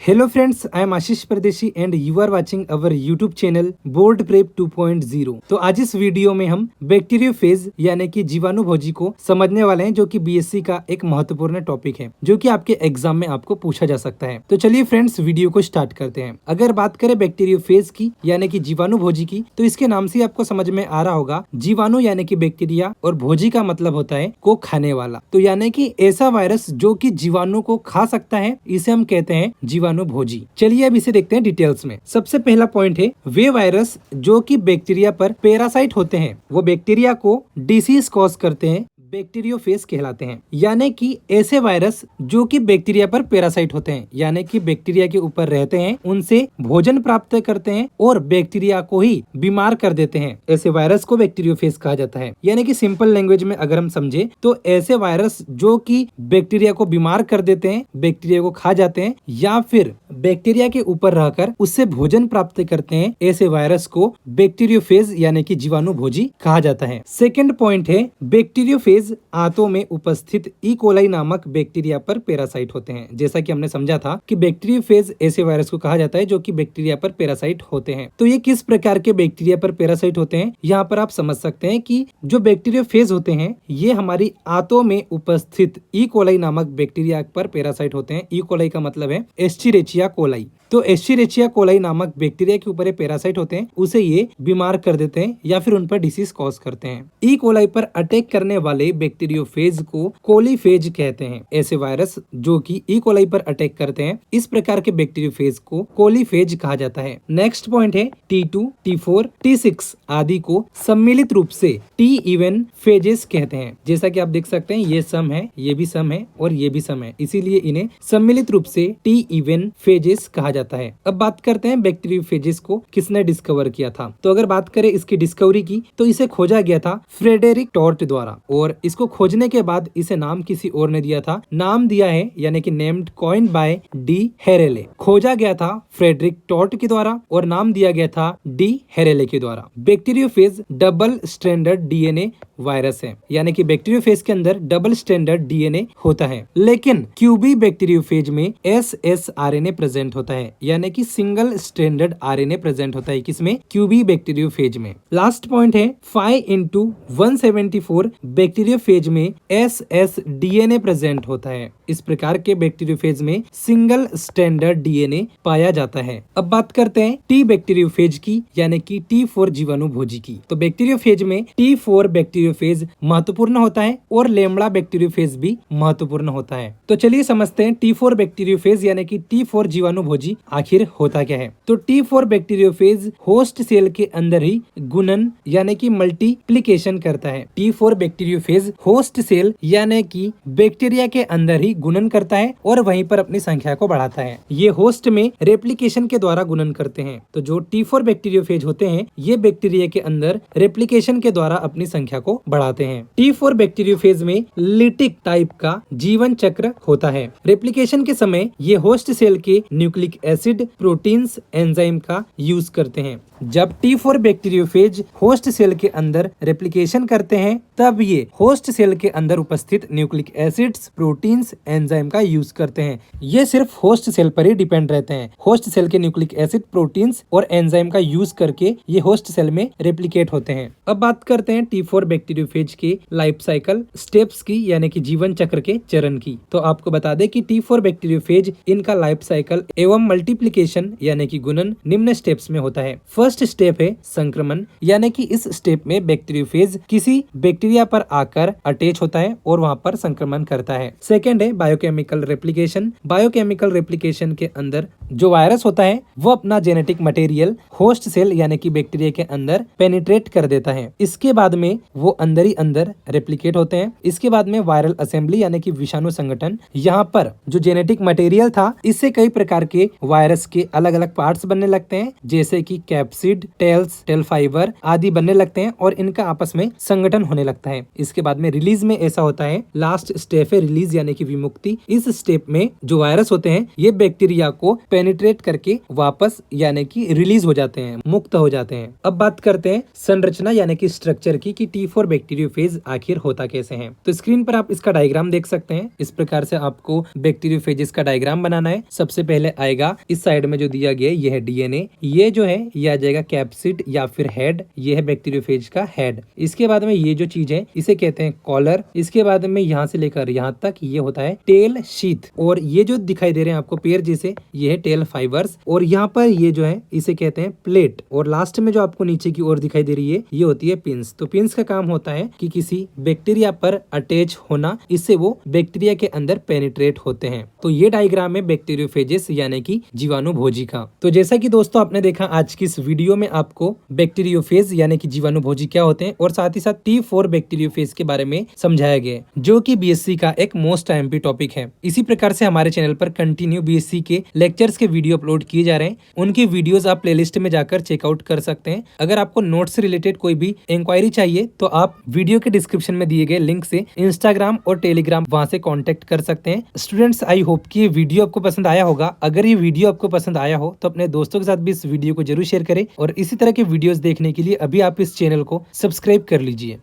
Hello friends, I am Ashish Pardeshi and you are watching our YouTube channel board prep 2.0। तो आज इस video में हम बैक्टीरियोफेज यानी कि जीवाणुभोजी को समझने वाले हैं, जो कि बीएससी का एक महत्वपूर्ण टॉपिक है, जो कि आपके एग्जाम में आपको पूछा जा सकता है। तो चलिए फ्रेंड्स, वीडियो को स्टार्ट करते हैं। अगर बात करें बैक्टीरियोफेज की यानी कि जीवाणुभोजी की, तो इसके नाम से आपको समझ में आ रहा होगा, जीवाणु यानी कि बैक्टीरिया और भोजी का मतलब होता है को खाने वाला। तो यानी कि ऐसा वायरस जो कि जीवाणु को खा सकता है, इसे हम कहते हैं जीवाणुभोजी। चलिए अब इसे देखते हैं डिटेल्स में। सबसे पहला पॉइंट है, वे वायरस जो कि बैक्टीरिया पर पैरासाइट होते हैं, वो बैक्टीरिया को डिसीज कॉज करते हैं, बैक्टीरियोफेज कहलाते हैं। यानी कि ऐसे वायरस जो कि बैक्टीरिया पर पैरासाइट होते हैं, यानी कि बैक्टीरिया के ऊपर रहते हैं, उनसे भोजन प्राप्त करते हैं और बैक्टीरिया को ही बीमार कर देते हैं, ऐसे वायरस को बैक्टीरियोफेज कहा जाता है। यानी कि सिंपल लैंग्वेज में अगर हम समझे तो ऐसे वायरस जो कि बैक्टीरिया को बीमार कर देते हैं, बैक्टीरिया को खा जाते हैं या फिर बैक्टीरिया के ऊपर रहकर उससे भोजन प्राप्त करते हैं, ऐसे वायरस को बैक्टीरियोफेज यानी कि जीवाणुभोजी कहा जाता है। सेकेंड पॉइंट है, बैक्टीरियोफेज आंतों में उपस्थित ई कोलाई नामक बैक्टीरिया पर पैरासाइट होते हैं। जैसा कि हमने समझा था कि बैक्टीरियोफेज ऐसे वायरस को कहा जाता है जो कि बैक्टीरिया पर पैरासाइट होते हैं। तो ये किस प्रकार के बैक्टीरिया पर पैरासाइट होते हैं, यहाँ पर आप समझ सकते हैं कि जो बैक्टीरियोफेज होते हैं ये हमारी आंतों में उपस्थित ई कोलाई नामक बैक्टीरिया पर पैरासाइट होते हैं। ई कोलाई का मतलब है एस्चेरिचिया कोलाई। तो एस्चेरिचिया कोलाई नामक बैक्टीरिया के ऊपर पैरासाइट होते हैं, उसे ये बीमार कर देते हैं या फिर उन पर डिसीज कॉज करते हैं। ई कोलाई पर अटैक करने वाले बैक्टीरियोफेज को कोलीफेज कहते हैं। ऐसे वायरस जो कि ई कोलाई पर अटैक करते हैं, इस प्रकार के बैक्टीरियोफेज को कोलीफेज कहा जाता है। नेक्स्ट पॉइंट है, T2, T4, T6 आदि को सम्मिलित रूप से टी इवन फेजेस कहते हैं। जैसा कि आप देख सकते हैं, ये सम है, ये भी सम है और ये भी सम है, इसीलिए इन्हें सम्मिलित रूप से टी इवन फेजेस कहा जाता है। अब बात करते हैं बैक्टीरियोफेजेस को किसने डिस्कवर किया था। तो अगर बात करें इसकी डिस्कवरी की, तो इसे खोजा गया था फ्रेडेरिक टॉर्ट द्वारा, और इसको खोजने के बाद इसे नाम किसी और ने दिया था। नाम दिया है यानी कि नेम्ड कॉइन्ड बाय डी हेरेले। खोजा गया था फ्रेडरिक टॉर्ट के द्वारा और नाम दिया गया था डी हेरेले के द्वारा। Bacteriophage double stranded DNA virus है, यानी कि बैक्टीरियोफेज के अंदर डबल स्ट्रैंडर्ड डीएनए होता है, लेकिन क्यूबी बैक्टीरियोफेज में एसएसआरएनए प्रेजेंट होता है, यानी कि सिंगल स्ट्रैंडर्ड आरएनए प्रेजेंट होता है। किसमें? क्यूबी बैक्टीरियोफेज में। लास्ट पॉइंट है, 5x174 बैक्टीरियोफेज में एसएसडीएनए प्रेजेंट होता है। इस प्रकार के बैक्टीरियोफेज में सिंगल स्ट्रैंडर्ड डीएनए पाया जाता है। अब बात करते हैं टी बैक्टीरियोफेज की, यानी कि T4 जीवाणुभोजी की। तो बैक्टीरियोफेज में T4 बैक्टीरियोफेज महत्वपूर्ण होता है और लेम्बड़ा बैक्टीरियोफेज भी महत्वपूर्ण होता है। तो चलिए समझते हैं T4 बैक्टीरियोफेज यानी कि T4 जीवाणुभोजी आखिर होता क्या है। तो T4 बैक्टीरियोफेज होस्ट सेल के अंदर ही गुणन यानी कि मल्टीप्लिकेशन करता है। T4 बैक्टीरियोफेज होस्ट सेल यानी कि बैक्टीरिया के अंदर ही गुणन करता है और वहीं पर अपनी संख्या को बढ़ाता है। ये होस्ट में रेप्लिकेशन के द्वारा गुणन करते हैं। तो जो T4 बैक्टीरियोफेज होते हैं, ये बैक्टीरिया के अंदर रेप्लिकेशन के द्वारा अपनी संख्या को बढ़ाते हैं। T4 बैक्टीरियोफेज में लिटिक टाइप का जीवन चक्र होता है। रेप्लिकेशन के समय ये होस्ट सेल के न्यूक्लिक एसिड, प्रोटीन्स, एंजाइम का यूज करते हैं। जब T4 बैक्टीरियोफेज होस्ट सेल के अंदर रेप्लिकेशन करते हैं, तब ये होस्ट सेल के अंदर उपस्थित न्यूक्लिक एसिड्स, प्रोटीन्स, एंजाइम का यूज करते हैं। ये सिर्फ होस्ट सेल पर ही डिपेंड रहते हैं। होस्ट सेल के न्यूक्लिक एसिड, प्रोटीन्स और एंजाइम का यूज करके ये होस्ट सेल में रेप्लिकेट होते हैं। अब बात करते हैं T4 बैक्टीरियोफेज के लाइफ साइकिल स्टेप्स की, यानी कि जीवन चक्र के चरण की। तो आपको बता दें कि T4 बैक्टीरियोफेज इनका लाइफ साइकिल एवं मल्टीप्लिकेशन यानी कि गुणन निम्न स्टेप्स में होता है। फर्स्ट स्टेप है संक्रमण, यानी कि इस स्टेप में बैक्टीरियोफेज किसी बैक्टीरिया पर आकर अटैच होता है और वहां पर संक्रमण करता है। सेकेंड है बायोकेमिकल रेप्लिकेशन। बायोकेमिकल रेप्लिकेशन के अंदर जो वायरस होता है वो अपना जेनेटिक मटेरियल होस्ट सेल यानी कि बैक्टीरिया के अंदर पेनिट्रेट कर देता है। इसके बाद में वो अंदर ही अंदर रेप्लिकेट होते हैं। इसके बाद में वायरल असेंबली यानी कि विषाणु संगठन, यहाँ पर जो जेनेटिक मटेरियल था इससे कई प्रकार के वायरस के अलग अलग पार्ट्स बनने लगते हैं, जैसे कि कैप्सिड, टेल्स, टेल फाइबर आदि बनने लगते हैं और इनका आपस में संगठन होने लगता है। इसके बाद में रिलीज में ऐसा होता है। लास्ट स्टेप है रिलीज यानी कि विमुक्ति। इस स्टेप में जो वायरस होते हैं ये बैक्टीरिया को पेनिट्रेट करके वापस यानी कि रिलीज हो जाते हैं, मुक्त हो जाते हैं। अब बात करते हैं संरचना यानी कि स्ट्रक्चर की कि T4 बैक्टीरियोफेज आखिर होता कैसे है। तो स्क्रीन पर आप इसका डायग्राम देख सकते हैं। इस प्रकार से आपको बैक्टीरियोफेजेस का डायग्राम बनाना है। सबसे पहले आएगा इस साइड में जो दिया गया यह है डीएनए, ये जो है ये आ जाएगा कैप्सिड या फिर हेड, ये है बैक्टीरियोफेज का हेड। इसके बाद में ये जो चीज है इसे कहते हैं कॉलर। इसके बाद में यहाँ से लेकर यहाँ तक ये होता है टेल शीथ, और ये जो दिखाई दे रहे हैं आपको पेड़ जैसे ये है टेल फाइबर्स, और यहाँ पर ये जो है इसे कहते हैं प्लेट, और लास्ट में जो आपको नीचे की ओर दिखाई दे रही है ये होती है पिंस। तो पिंस का काम होता है कि किसी बैक्टीरिया पर अटैच होना, इससे वो बैक्टीरिया के अंदर पेनिट्रेट होते हैं। तो ये डायग्राम है बैक्टीरियोफेजेस यानी कि जीवाणुभोजी का। तो जैसा कि दोस्तों आपने देखा आज की इस वीडियो में आपको बैक्टीरियोफेज यानी कि जीवाणुभोजी क्या होते हैं और साथ ही साथ T4 बैक्टीरियोफेज के बारे में समझाया गया, जो कि बीएससी का एक मोस्ट एमपी टॉपिक है। इसी प्रकार से हमारे चैनल पर कंटिन्यू बीएससी के लेक्चर्स के वीडियो अपलोड किए जा रहे हैं, उनकी वीडियोस आप प्लेलिस्ट में जाकर चेकआउट कर सकते हैं। अगर आपको नोट्स से रिलेटेड कोई भी इंक्वायरी चाहिए तो आप वीडियो के डिस्क्रिप्शन में दिए गए लिंक से इंस्टाग्राम और टेलीग्राम वहां से कॉन्टेक्ट कर सकते हैं। स्टूडेंट्स, आई होप कि ये वीडियो आपको पसंद आया होगा। अगर ये वीडियो आपको पसंद आया हो तो अपने दोस्तों के साथ भी इस वीडियो को जरूर शेयर करें, और इसी तरह के वीडियोस देखने के लिए अभी आप इस चैनल को सब्सक्राइब कर लीजिए।